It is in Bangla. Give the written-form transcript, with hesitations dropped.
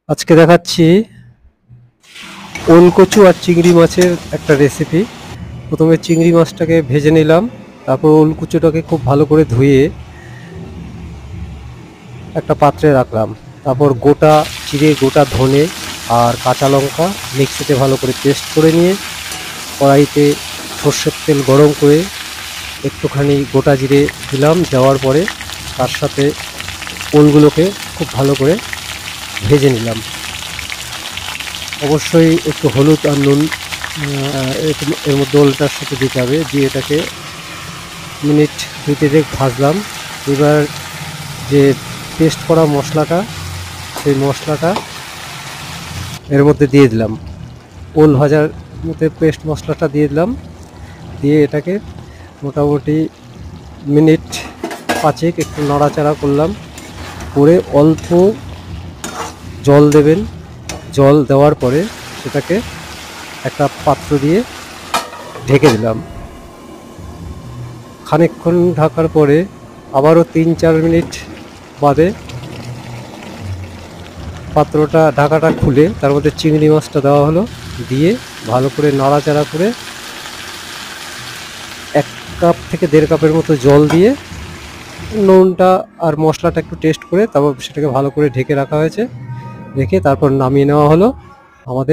আজকে দেখাচ্ছি ওলকচু আর চিংড়ি মাছের একটা রেসিপি। প্রথমে চিংড়ি মাছটাকে ভেজে নিলাম, তারপর ওলকচুটাকে খুব ভালো করে ধুয়ে একটা পাত্রে রাখলাম। তারপর গোটা জিরে, গোটা ধনে আর কাঁচা লঙ্কা মিক্সিতে ভালো করে পেস্ট করে নিয়ে কড়াইতে সর্ষের তেল গরম করে একটুখানি গোটা জিরে দিলাম। দেওয়ার পরে তার সাথে ওলগুলোকে খুব ভালো করে ভেজে নিলাম। অবশ্যই একটু হলুদ আর নুন এর মধ্যে ওলটার সাথে দিতে হবে। দিয়ে এটাকে মিনিট 2-3 ভাজলাম। এবার যে পেস্ট করা মশলাটা, সেই মশলাটা এর মধ্যে দিয়ে দিলাম। ওল ভাজার মধ্যে পেস্ট মশলাটা দিয়ে দিলাম। দিয়ে এটাকে মোটামুটি মিনিট 5 একটু নাড়াচাড়া করলাম। করে অল্প জল দেবেন। জল দেওয়ার পরে সেটাকে একটা পাত্র দিয়ে ঢেকে দিলাম। খানিকক্ষণ ঢাকার পরে আবারও 3-4 মিনিট বাদে পাত্রটা, ঢাকাটা খুলে তার মধ্যে চিংড়ি মাছটা দেওয়া হলো। দিয়ে ভালো করে নাড়াচাড়া করে 1 কাপ থেকে 1.5 কাপের মতো জল দিয়ে নুনটা আর মশলাটা একটু টেস্ট করে তারপর সেটাকে ভালো করে ঢেকে রাখা হয়েছে। রেখে তারপর নামিয়ে নেওয়া হলো। আমাদের